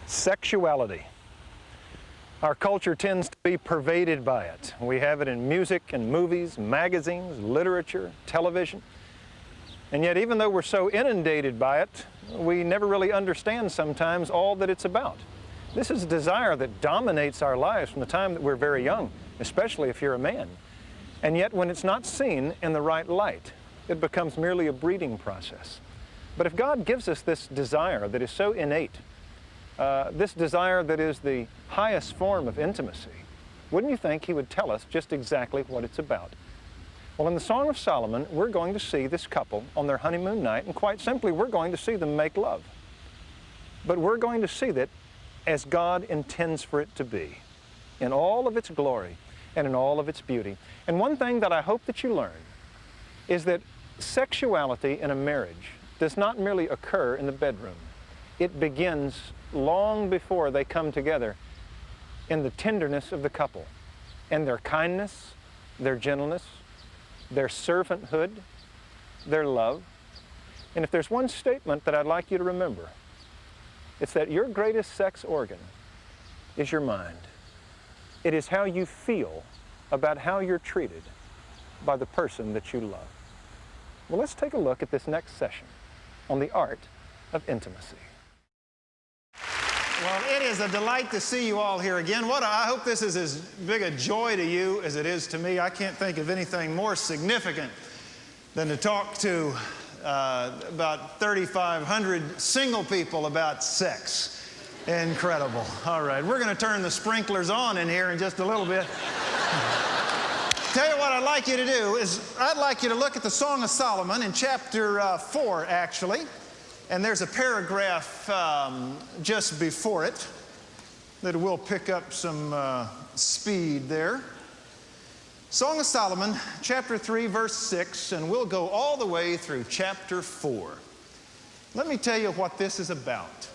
Sexuality. Our culture tends to be pervaded by it. We have it in music and movies, magazines, literature, television. And yet, even though we're so inundated by it, we never really understand sometimes all that it's about. This is a desire that dominates our lives from the time that we're very young, especially if you're a man. And yet, when it's not seen in the right light, it becomes merely a breeding process. But if God gives us this desire that is so innate, this desire that is the highest form of intimacy, wouldn't you think He would tell us just exactly what it's about? Well, in the Song of Solomon, we're going to see this couple on their honeymoon night, and quite simply, we're going to see them make love. But we're going to see that as God intends for it to be, in all of its glory and in all of its beauty. And one thing that I hope that you learn is that sexuality in a marriage does not merely occur in the bedroom. It begins long before they come together in the tenderness of the couple and their kindness, their gentleness, their servanthood, their love. And if there's one statement that I'd like you to remember, it's that your greatest sex organ is your mind. It is how you feel about how you're treated by the person that you love. Well, let's take a look at this next session on the art of intimacy. Well, it is a delight to see you all here again. I hope this is as big a joy to you as it is to me. I can't think of anything more significant than to talk to about 3,500 single people about sex. Incredible. All right, we're going to turn the sprinklers on in here in just a little bit. Tell you what I'd like you to do is I'd like you to look at the Song of Solomon in chapter 4, actually. And there's a paragraph just before it that will pick up some speed there. Song of Solomon, chapter 3, verse 6, and we'll go all the way through chapter 4. Let me tell you what this is about.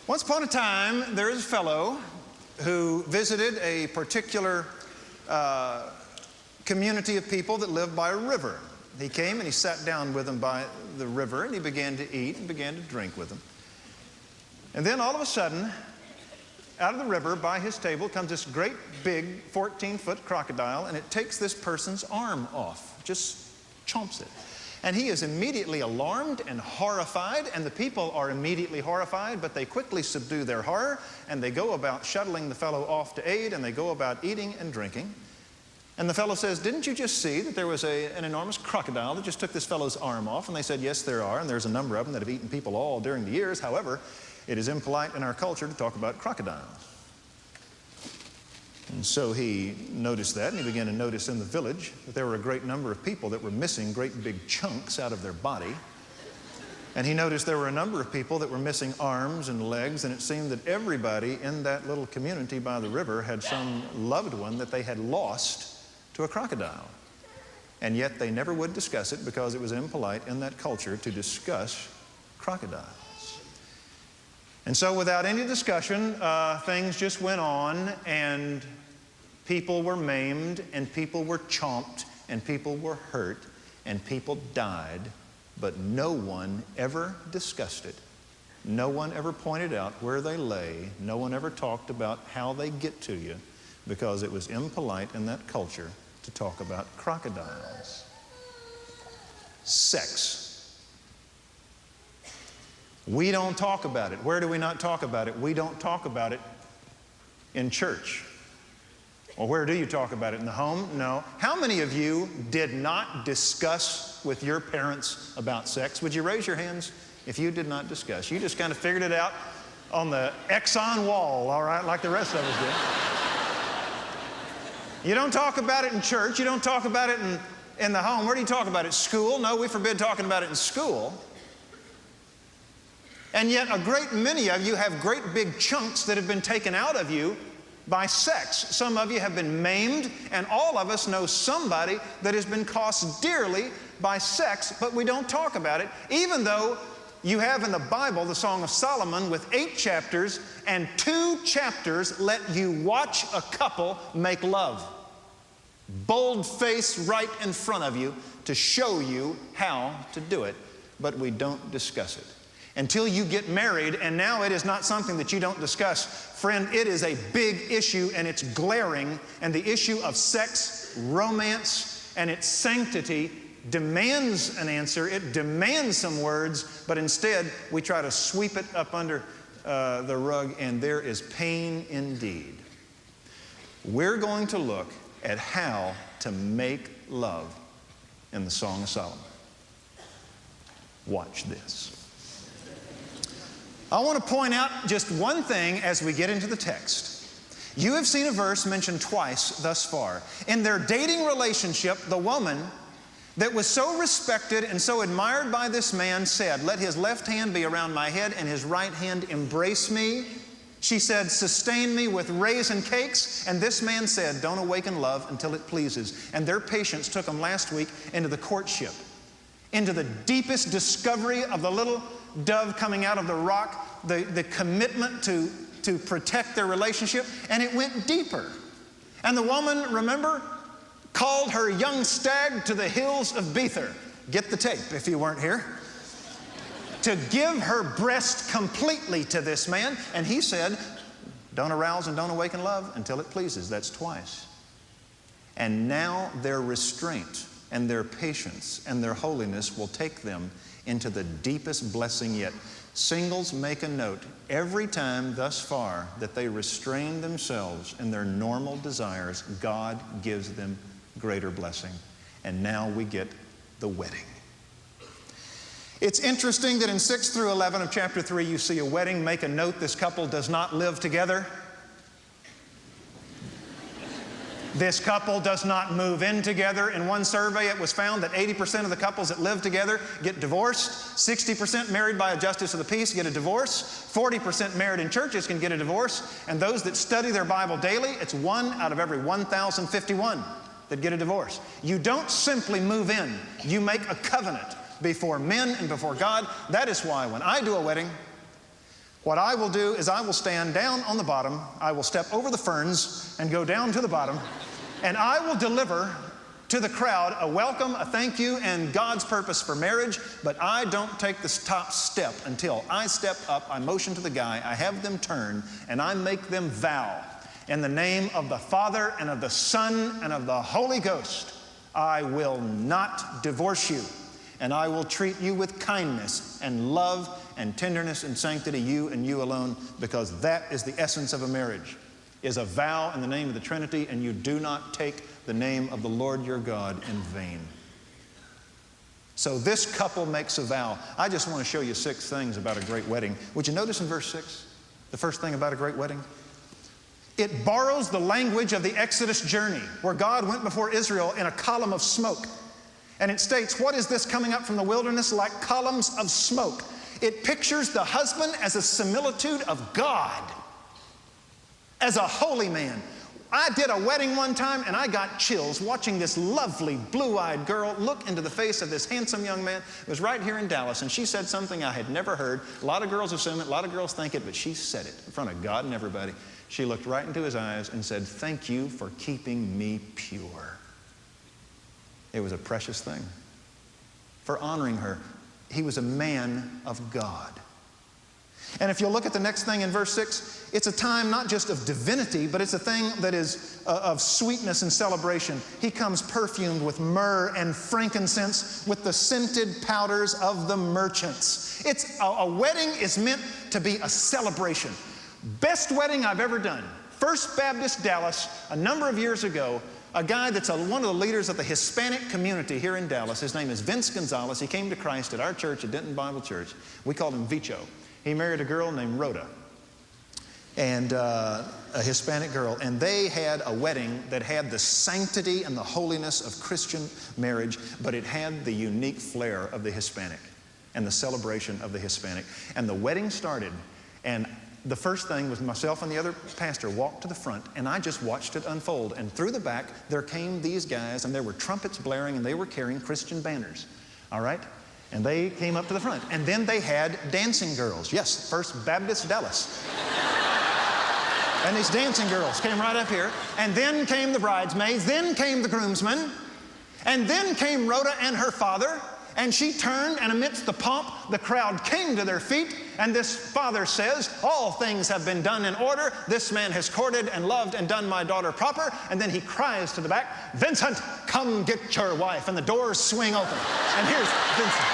Once upon a time, there is a fellow who visited a particular community of people that lived by a river. He came and he sat down with them by the river and he began to eat and began to drink with them. And then all of a sudden, out of the river by his table comes this great big 14-foot crocodile, and it takes this person's arm off, just chomps it. And he is immediately alarmed and horrified, and the people are immediately horrified, but they quickly subdue their horror, and they go about shuttling the fellow off to aid, and they go about eating and drinking. And the fellow says, "Didn't you just see that there was an enormous crocodile that just took this fellow's arm off?" And they said, "Yes, there are, and there's a number of them that have eaten people all during the years. However, it is impolite in our culture to talk about crocodiles." And so he noticed that, and he began to notice in the village that there were a great number of people that were missing great big chunks out of their body. And he noticed there were a number of people that were missing arms and legs, and it seemed that everybody in that little community by the river had some loved one that they had lost to a crocodile. And yet they never would discuss it because it was impolite in that culture to discuss crocodiles. And so without any discussion, things just went on, and people were maimed, and people were chomped, and people were hurt, and people died, but no one ever discussed it. No one ever pointed out where they lay. No one ever talked about how they get to you, because it was impolite in that culture to talk about crocodiles. Sex. We don't talk about it. Where do we not talk about it? We don't talk about it in church. Well, where do you talk about it? In the home? No. How many of you did not discuss with your parents about sex? Would you raise your hands if you did not discuss? You just kind of figured it out on the Exxon wall, all right, like the rest of us did. You don't talk about it in church. You don't talk about it in the home. Where do you talk about it? School? No, we forbid talking about it in school. And yet a great many of you have great big chunks that have been taken out of you by sex. Some of you have been maimed, and all of us know somebody that has been cost dearly by sex, but we don't talk about it, even though you have in the Bible the Song of Solomon with 8 chapters, and 2 chapters let you watch a couple make love. Bold face right in front of you to show you how to do it, but we don't discuss it. until you get married, and now it is not something that you don't discuss. Friend, it is a big issue, and it's glaring, and the issue of sex, romance, and its sanctity demands an answer. It demands some words, but instead we try to sweep it up under the rug, and there is pain indeed. We're going to look at how to make love in the Song of Solomon. Watch this. I want to point out just one thing as we get into the text. You have seen a verse mentioned twice thus far. In their dating relationship, the woman that was so respected and so admired by this man said, "Let his left hand be around my head and his right hand embrace me." She said, "Sustain me with raisin cakes." And this man said, "Don't awaken love until it pleases." And their patience took them last week into the courtship, into the deepest discovery of the little dove coming out of the rock, the commitment to protect their relationship, and it went deeper. And the woman, remember, called her young stag to the hills of Bether. Get the tape if you weren't here. To give her breast completely to this man, and he said, "Don't arouse and don't awaken love until it pleases." That's twice. And now their restraint and their patience and their holiness will take them into the deepest blessing yet. Singles, make a note. Every time thus far that they restrain themselves in their normal desires, God gives them greater blessing. And now we get the wedding. It's interesting that in 6 through 11 of chapter 3 you see a wedding. Make a note, this couple does not live together. This couple does not move in together. In one survey, it was found that 80% of the couples that live together get divorced. 60% married by a justice of the peace get a divorce. 40% married in churches can get a divorce. And those that study their Bible daily, it's 1 out of every 1,051 that get a divorce. You don't simply move in. You make a covenant before men and before God. That is why when I do a wedding, what I will do is I will stand down on the bottom, I will step over the ferns and go down to the bottom, and I will deliver to the crowd a welcome, a thank you, and God's purpose for marriage, but I don't take the top step until I step up, I motion to the guy, I have them turn, and I make them vow in the name of the Father and of the Son and of the Holy Ghost, I will not divorce you, and I will treat you with kindness and love and tenderness and sanctity, you and you alone, because that is the essence of a marriage, is a vow in the name of the Trinity, and you do not take the name of the Lord your God in vain. So this couple makes a vow. I just want to show you 6 things about a great wedding. Would you notice in verse 6, the first thing about a great wedding? It borrows the language of the Exodus journey, where God went before Israel in a column of smoke. And it states, what is this coming up from the wilderness? Like columns of smoke. It pictures the husband as a similitude of God, as a holy man. I did a wedding one time and I got chills watching this lovely blue-eyed girl look into the face of this handsome young man. It was right here in Dallas, and she said something I had never heard. A lot of girls assume it, a lot of girls think it, but she said it in front of God and everybody. She looked right into his eyes and said, "Thank you for keeping me pure." It was a precious thing for honoring her. He was a man of God. And if you'll look at the next thing in verse 6, it's a time not just of divinity, but it's a thing that is of sweetness and celebration. He comes perfumed with myrrh and frankincense, with the scented powders of the merchants. A wedding is meant to be a celebration. Best wedding I've ever done. First Baptist Dallas, a number of years ago, a guy that's one of the leaders of the Hispanic community here in Dallas. His name is Vince Gonzalez. He came to Christ at our church, at Denton Bible Church. We called him Vicho. He married a girl named Rhoda, and a Hispanic girl. And they had a wedding that had the sanctity and the holiness of Christian marriage, but it had the unique flair of the Hispanic and the celebration of the Hispanic. And the wedding started, and the first thing was myself and the other pastor walked to the front, and I just watched it unfold. And through the back, there came these guys, and there were trumpets blaring, and they were carrying Christian banners, all right? And they came up to the front. And then they had dancing girls. Yes, First Baptist Dallas. And these dancing girls came right up here. And then came the bridesmaids. Then came the groomsmen. And then came Rhoda and her father. And she turned, and amidst the pomp, the crowd came to their feet, and this father says, all things have been done in order. This man has courted and loved and done my daughter proper. And then he cries to the back, Vincent, come get your wife. And the doors swing open. And here's Vincent.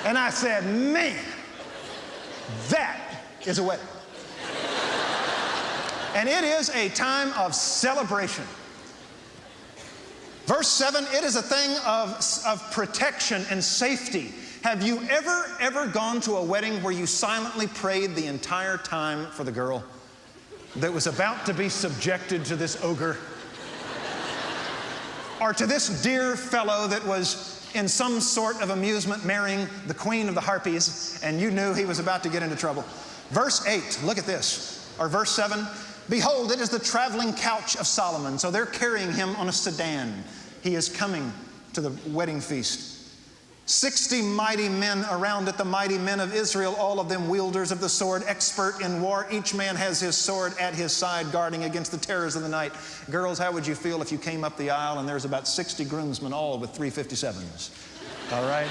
And I said, man, that is a wedding. And it is a time of celebration. Verse 7, it is a thing of protection and safety. Have you ever gone to a wedding where you silently prayed the entire time for the girl that was about to be subjected to this ogre? Or to this dear fellow that was in some sort of amusement marrying the queen of the harpies, and you knew he was about to get into trouble? Verse 8, look at this. Or verse 7, behold, it is the traveling couch of Solomon. So they're carrying him on a sedan. He is coming to the wedding feast. 60 mighty men around it, the mighty men of Israel, all of them wielders of the sword, expert in war. Each man has his sword at his side, guarding against the terrors of the night. Girls, how would you feel if you came up the aisle and there's about 60 groomsmen, all with 357s? All right?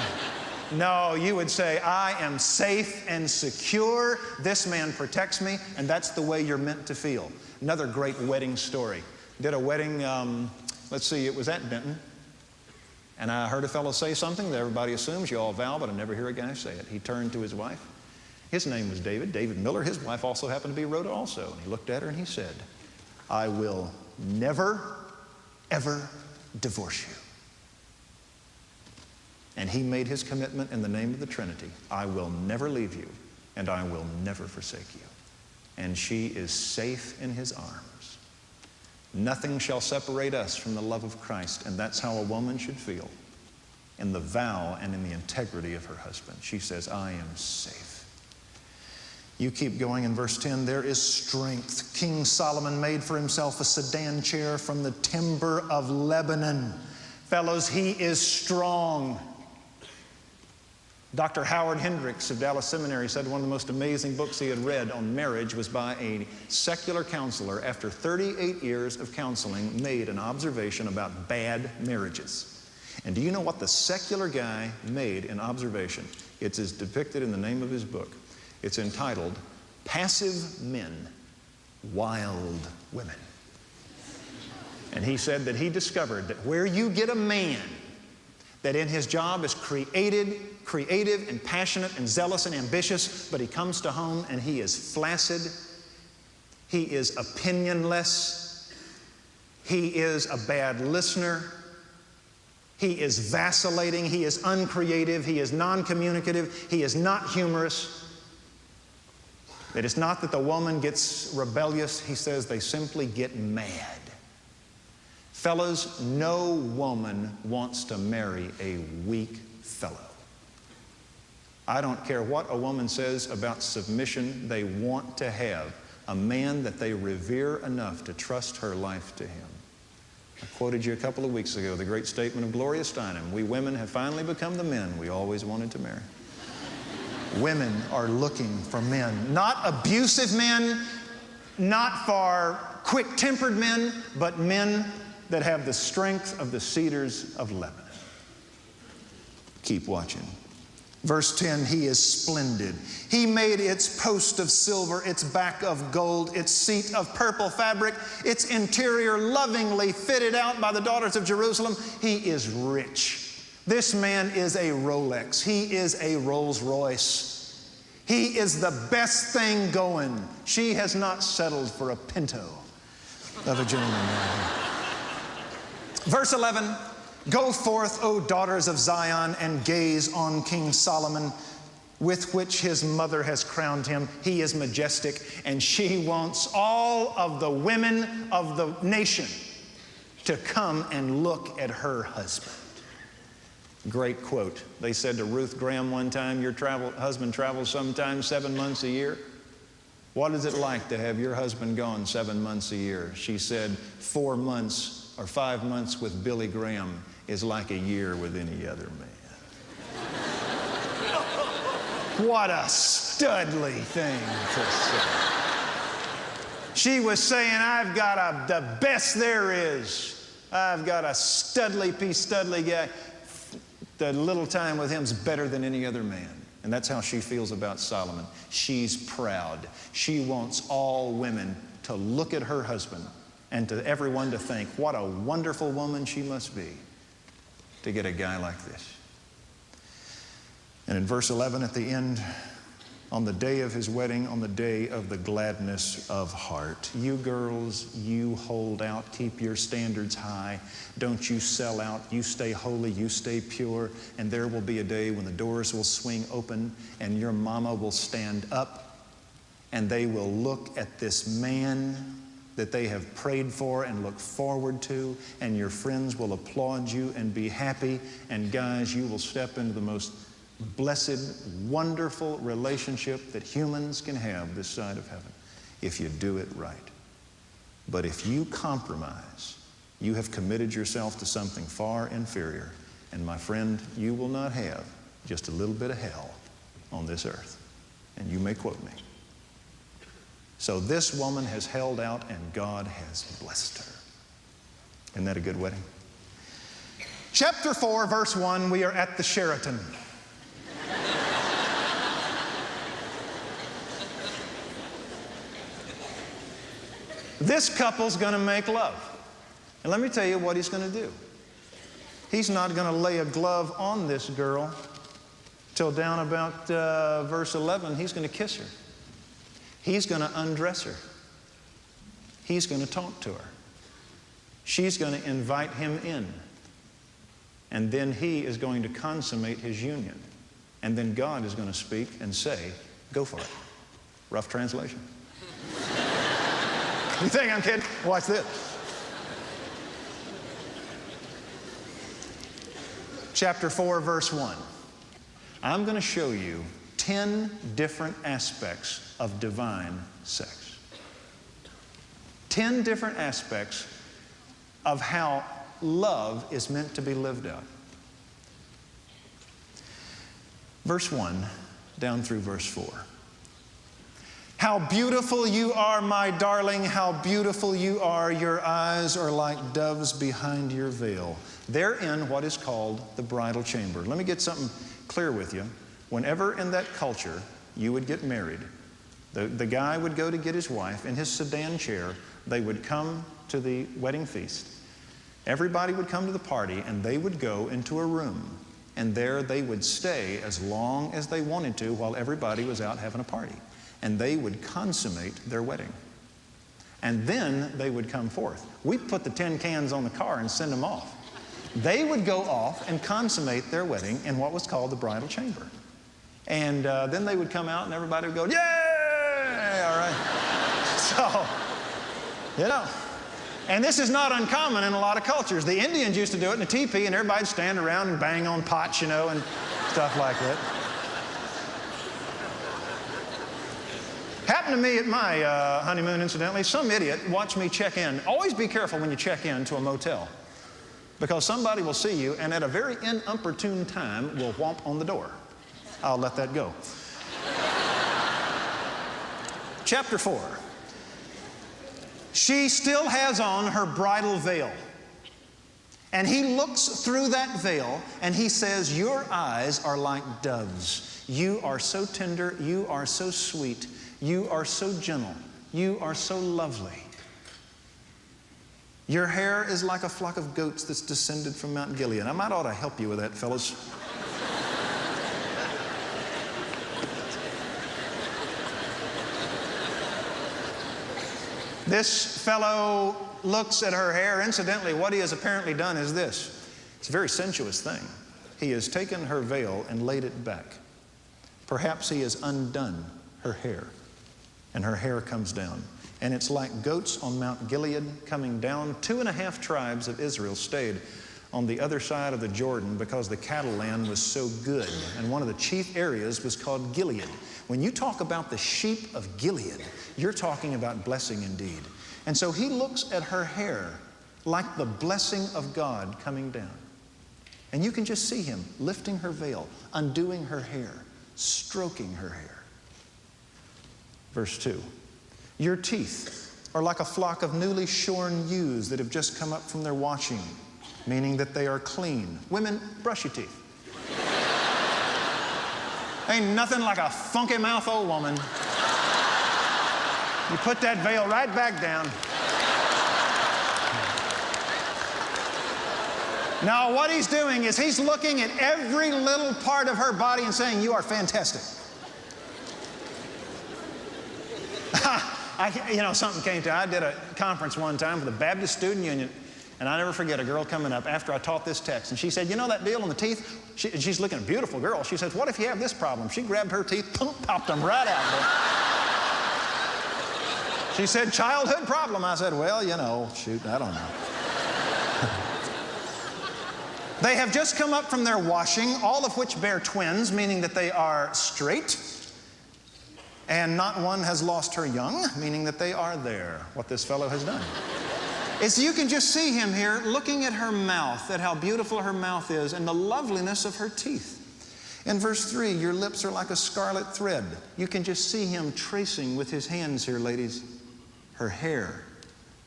No, you would say, I am safe and secure. This man protects me, and that's the way you're meant to feel. Another great wedding story. Did a wedding, let's see, it was at Benton. And I heard a fellow say something that everybody assumes. You all vow, but I never hear a guy say it. He turned to his wife. His name was David Miller. His wife also happened to be Rhoda also. And he looked at her and he said, I will never, ever divorce you. And he made his commitment in the name of the Trinity. I will never leave you, and I will never forsake you. And she is safe in his arms. Nothing shall separate us from the love of Christ, and that's how a woman should feel in the vow and in the integrity of her husband. She says, I am safe. You keep going in verse 10. There is strength. King Solomon made for himself a sedan chair from the timber of Lebanon. Fellows, he is strong. Dr. Howard Hendricks of Dallas Seminary said one of the most amazing books he had read on marriage was by a secular counselor, after 38 years of counseling, made an observation about bad marriages. And do you know what the secular guy made an observation? It's as depicted in the name of his book. It's entitled, Passive Men, Wild Women. And he said that he discovered that where you get a man that in his job is creative and passionate and zealous and ambitious, but he comes to home and he is flaccid, he is opinionless, he is a bad listener, he is vacillating, he is uncreative, he is non-communicative, he is not humorous. That it's not that the woman gets rebellious, he says they simply get mad. Fellas, no woman wants to marry a weak fellow. I don't care what a woman says about submission, they want to have a man that they revere enough to trust her life to him. I quoted you a couple of weeks ago the great statement of Gloria Steinem, we women have finally become the men we always wanted to marry. Women are looking for men, not abusive men, not for quick-tempered men, but men that have the strength of the cedars of Lebanon. Keep watching. Verse 10, he is splendid. He made its post of silver, its back of gold, its seat of purple fabric, its interior lovingly fitted out by the daughters of Jerusalem. He is rich. This man is a Rolex. He is a Rolls Royce. He is the best thing going. She has not settled for a Pinto of a gentleman. Verse 11, go forth, O daughters of Zion, and gaze on King Solomon, with which his mother has crowned him. He is majestic, and she wants all of the women of the nation to come and look at her husband. Great quote. They said to Ruth Graham one time, your husband travels sometimes 7 months a year. What is it like to have your husband gone 7 months a year? She said 4 months or 5 months with Billy Graham is like a year with any other man. What a studly thing to say. She was saying, I've got the best there is. I've got a studly guy. The little time with him's better than any other man. And that's how she feels about Solomon. She's proud. She wants all women to look at her husband and to everyone to think, what a wonderful woman she must be to get a guy like this. And in verse 11 at the end, on the day of his wedding, on the day of the gladness of heart. You girls, you hold out, keep your standards high. Don't you sell out. You stay holy, you stay pure. And there will be a day when the doors will swing open and your mama will stand up and they will look at this man that they have prayed for and look forward to, and your friends will applaud you and be happy. And guys, you will step into the most blessed, wonderful relationship that humans can have this side of heaven if you do it right. But if you compromise, you have committed yourself to something far inferior. And my friend, you will not have just a little bit of hell on this earth. And you may quote me. So this woman has held out and God has blessed her. Isn't that a good wedding? Chapter 4, verse 1, we are at the Sheraton. This couple's going to make love. And let me tell you what he's going to do. He's not going to lay a glove on this girl till down about verse 11. He's going to kiss her. He's going to undress her. He's going to talk to her. She's going to invite him in. And then he is going to consummate his union. And then God is going to speak and say, go for it. Rough translation. You think I'm kidding? Watch this. Chapter 4, verse 1. I'm going to show you 10 different aspects of divine sex. 10 different aspects of how love is meant to be lived out. Verse 1 down through verse 4. How beautiful you are, my darling, how beautiful you are. Your eyes are like doves behind your veil. They're in what is called the bridal chamber. Let me get something clear with you. Whenever in that culture you would get married, the guy would go to get his wife in his sedan chair. They would come to the wedding feast. Everybody would come to the party and they would go into a room. And there they would stay as long as they wanted to while everybody was out having a party. And they would consummate their wedding. And then they would come forth. We put the tin cans on the car and send them off. They would go off and consummate their wedding in what was called the bridal chamber. And then they would come out and everybody would go, yay! All right. So, you know. And this is not uncommon in a lot of cultures. The Indians used to do it in a teepee and everybody'd stand around and bang on pots, you know, and stuff like that. Happened to me at my honeymoon, incidentally. Some idiot watched me check in. Always be careful when you check in to a motel, because somebody will see you and at a very inopportune time will whomp on the door. I'll let that go. Chapter 4. She still has on her bridal veil. And he looks through that veil and he says, your eyes are like doves. You are so tender. You are so sweet. You are so gentle. You are so lovely. Your hair is like a flock of goats that's descended from Mount Gilead. I might ought to help you with that, fellas. This fellow looks at her hair. Incidentally, what he has apparently done is this. It's a very sensuous thing. He has taken her veil and laid it back. Perhaps he has undone her hair, and her hair comes down. And it's like goats on Mount Gilead coming down. 2.5 tribes of Israel stayed on the other side of the Jordan because the cattle land was so good. And one of the chief areas was called Gilead. When you talk about the sheep of Gilead, you're talking about blessing indeed. And so he looks at her hair like the blessing of God coming down. And you can just see him lifting her veil, undoing her hair, stroking her hair. Verse 2. Your teeth are like a flock of newly shorn ewes that have just come up from their washing, meaning that they are clean. Women, brush your teeth. Ain't nothing like a funky mouth old woman. You put that veil right back down. Now, what he's doing is he's looking at every little part of her body and saying, "You are fantastic." Something came to. I did a conference one time for the Baptist Student Union, and I never forget a girl coming up after I taught this text, and she said, "You know that deal on the teeth?" She's looking a beautiful girl. She says, "What if you have this problem?" She grabbed her teeth, popped them right out. She said, "Childhood problem." I said, "Well, shoot, I don't know." They have just come up from their washing, all of which bear twins, meaning that they are straight. And not one has lost her young, meaning that they are there, what this fellow has done. Is you can just see him here looking at her mouth, at how beautiful her mouth is, and the loveliness of her teeth. In verse 3, your lips are like a scarlet thread. You can just see him tracing with his hands here, ladies, her hair,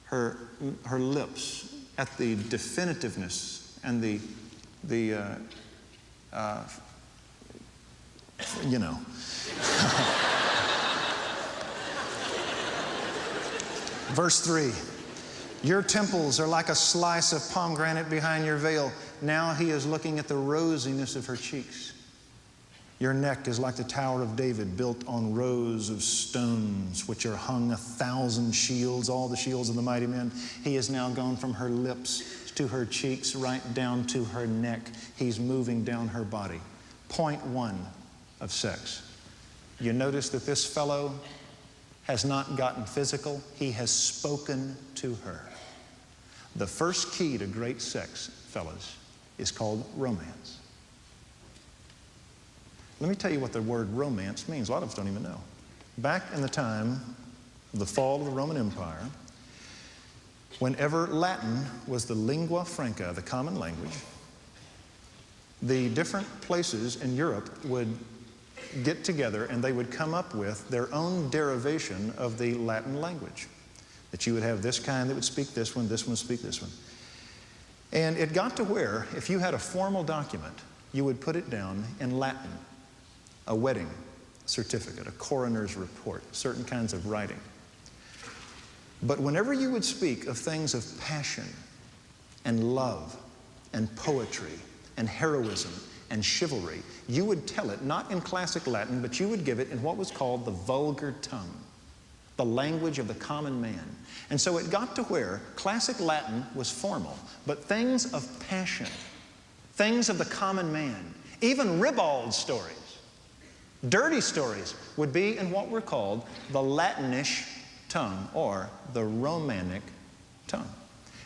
her lips, at the definitiveness and the Verse 3, your temples are like a slice of pomegranate behind your veil. Now he is looking at the rosiness of her cheeks. Your neck is like the Tower of David, built on rows of stones, which are hung 1,000 shields, all the shields of the mighty men. He has now gone from her lips to her cheeks, right down to her neck. He's moving down her body. Point 1 of sex. You notice that this fellow has not gotten physical. He has spoken to her. The first key to great sex, fellas, is called romance. Let me tell you what the word romance means. A lot of us don't even know. Back in the time of the fall of the Roman Empire, whenever Latin was the lingua franca, the common language, the different places in Europe would get together and they would come up with their own derivation of the Latin language. That you would have this kind that would speak this one would speak this one. And it got to where, if you had a formal document, you would put it down in Latin. A wedding certificate, a coroner's report, certain kinds of writing. But whenever you would speak of things of passion and love and poetry and heroism and chivalry, you would tell it not in classic Latin, but you would give it in what was called the vulgar tongue, the language of the common man. And so it got to where classic Latin was formal, but things of passion, things of the common man, even ribald stories, dirty stories, would be in what were called the Latinish tongue or the Romantic tongue.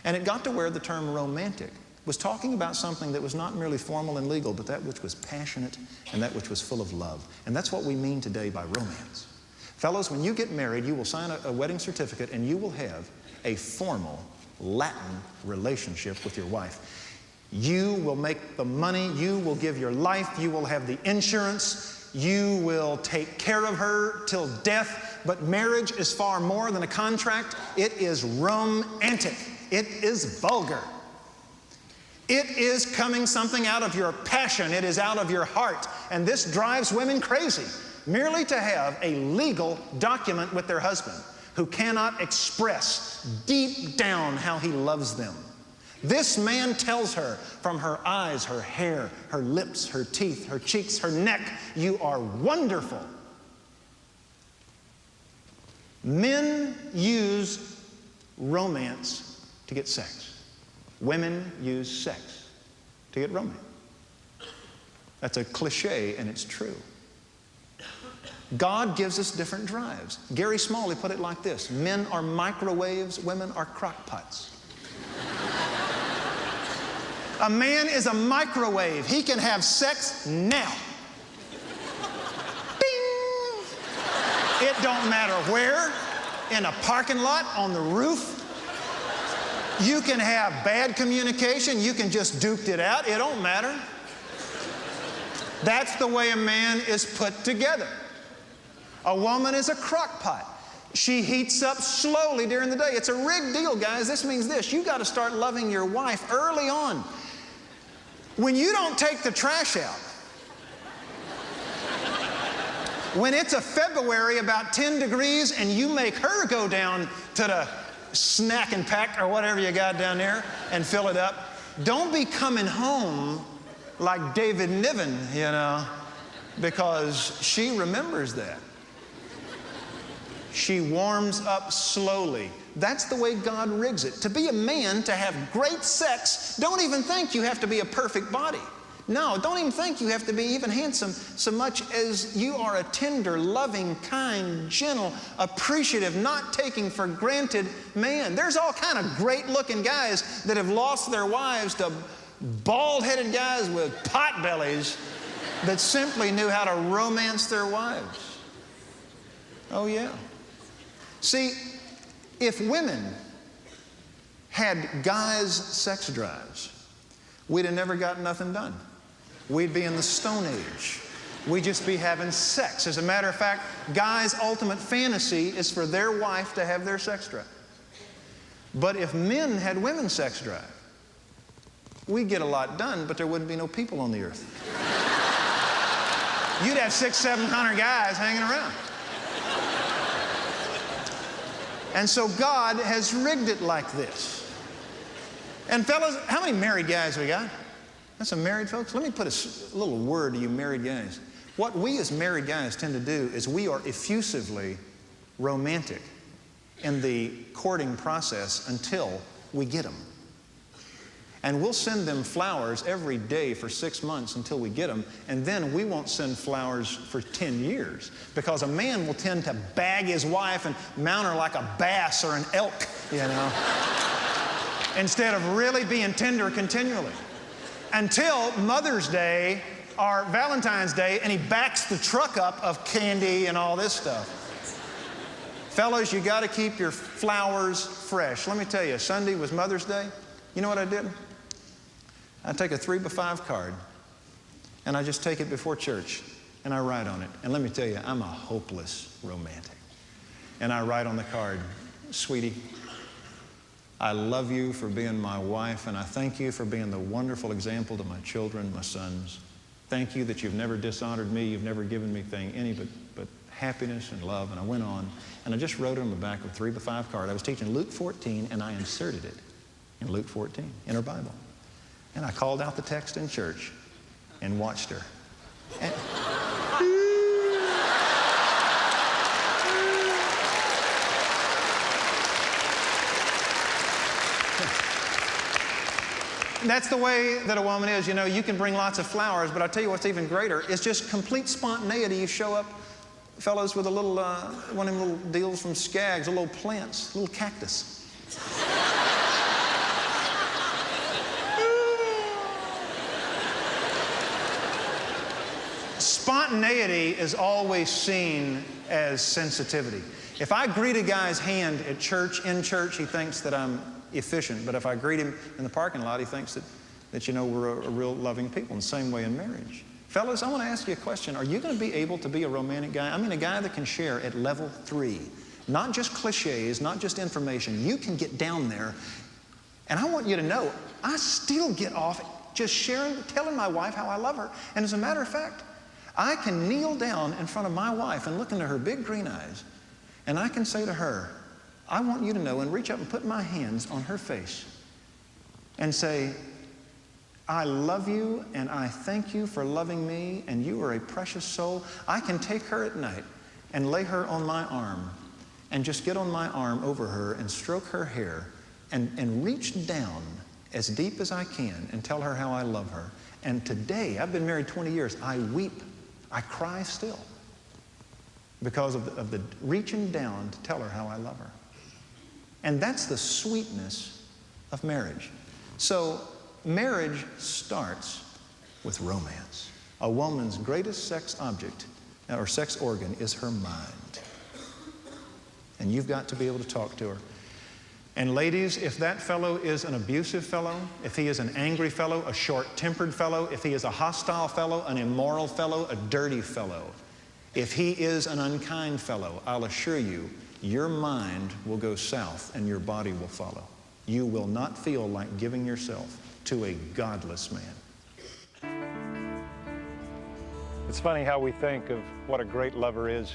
And it got to where the term romantic was talking about something that was not merely formal and legal, but that which was passionate and that which was full of love. And that's what we mean today by romance. Fellows, when you get married, you will sign a wedding certificate and you will have a formal Latin relationship with your wife. You will make the money, you will give your life, you will have the insurance, you will take care of her till death. But marriage is far more than a contract. It is romantic. It is vulgar. It is coming something out of your passion. It is out of your heart. And this drives women crazy, merely to have a legal document with their husband who cannot express deep down how he loves them. This man tells her from her eyes, her hair, her lips, her teeth, her cheeks, her neck, you are wonderful. Men use romance to get sex. Women use sex to get romance. That's a cliche, and it's true. God gives us different drives. Gary Smalley put it like this: men are microwaves, women are crock pots. A man is a microwave. He can have sex now. Ding! It don't matter where, in a parking lot, on the roof. You can have bad communication. You can just duke it out. It don't matter. That's the way a man is put together. A woman is a crock pot. She heats up slowly during the day. It's a rigged deal, guys. This means this: you got to start loving your wife early on. When you don't take the trash out, when it's a February, about 10 degrees, and you make her go down to the snack and pack or whatever you got down there and fill it up, don't be coming home like David Niven, you know, because she remembers that. She warms up slowly. That's the way God rigs it. To be a man, to have great sex, don't even think you have to be a perfect body. No, don't even think you have to be even handsome, so much as you are a tender, loving, kind, gentle, appreciative, not taking for granted man. There's all kind of great-looking guys that have lost their wives to bald-headed guys with pot bellies that simply knew how to romance their wives. Oh, yeah. See, if women had guys' sex drives, we'd have never got nothing done. We'd be in the Stone Age. We'd just be having sex. As a matter of fact, guys' ultimate fantasy is for their wife to have their sex drive. But if men had women's sex drive, we'd get a lot done, but there wouldn't be no people on the earth. You'd have 600-700 guys hanging around. And so God has rigged it like this. And fellas, how many married guys we got? That's some married folks. Let me put a little word to you married guys. What we as married guys tend to do is we are effusively romantic in the courting process until we get them. And we'll send them flowers every day for 6 months until we get them, and then we won't send flowers for 10 years because a man will tend to bag his wife and mount her like a bass or an elk, you know, instead of really being tender continually. Until Mother's Day or Valentine's Day, and he backs the truck up of candy and all this stuff. Fellas, you got to keep your flowers fresh. Let me tell you, Sunday was Mother's Day. You know what I did? I take a 3x5 card, and I just take it before church, and I write on it. And let me tell you, I'm a hopeless romantic. And I write on the card, "Sweetie, I love you for being my wife, and I thank you for being the wonderful example to my children, my sons. Thank you that you've never dishonored me. You've never given me any but happiness and love." And I went on, and I just wrote it on the back of a 3x5 card. I was teaching Luke 14, and I inserted it in Luke 14 in her Bible. And I called out the text in church and watched her. And that's the way that a woman is. You know, you can bring lots of flowers, but I'll tell you what's even greater is just complete spontaneity. You show up, fellas, with a little, one of them little deals from Skaggs, a little plants, a little cactus. Spontaneity is always seen as sensitivity. If I greet a guy's hand at church, in church, he thinks that I'm efficient. But if I greet him in the parking lot, he thinks that you know, we're a real loving people. In the same way in marriage. Fellas, I want to ask you a question. Are you going to be able to be a romantic guy? I mean, a guy that can share at level 3. Not just cliches, not just information. You can get down there. And I want you to know, I still get off just sharing, telling my wife how I love her. And as a matter of fact, I can kneel down in front of my wife and look into her big green eyes, and I can say to her, I want you to know, and reach up and put my hands on her face and say, I love you, and I thank you for loving me, and you are a precious soul. I can take her at night and lay her on my arm and just get on my arm over her and stroke her hair and reach down as deep as I can and tell her how I love her. And today, I've been married 20 years, I weep. I cry still because of the reaching down to tell her how I love her. And that's the sweetness of marriage. So marriage starts with romance. A woman's greatest sex object or sex organ is her mind. And you've got to be able to talk to her. And ladies, if that fellow is an abusive fellow, if he is an angry fellow, a short-tempered fellow, if he is a hostile fellow, an immoral fellow, a dirty fellow, If he is an unkind fellow, I'll assure you, your mind will go south and your body will follow. You will not feel like giving yourself to a godless man. It's funny how we think of what a great lover is.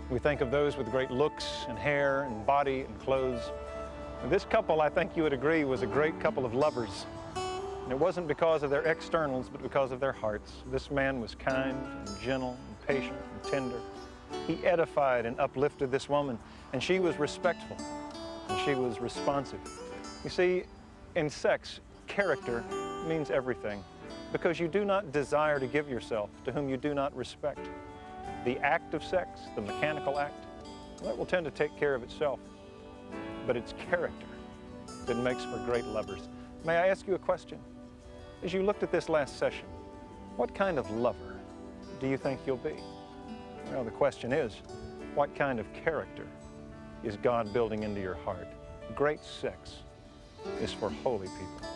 We think of those with great looks and hair and body and clothes. And this couple, I think you would agree, was a great couple of lovers. And it wasn't because of their externals, but because of their hearts. This man was kind and gentle and patient and tender. He edified and uplifted this woman, and she was respectful and she was responsive. You see, in sex, character means everything, because you do not desire to give yourself to whom you do not respect. The act of sex, the mechanical act, that will tend to take care of itself. But it's character that makes for great lovers. May I ask you a question? As you looked at this last session, what kind of lover do you think you'll be? Well, the question is, what kind of character is God building into your heart? Great sex is for holy people.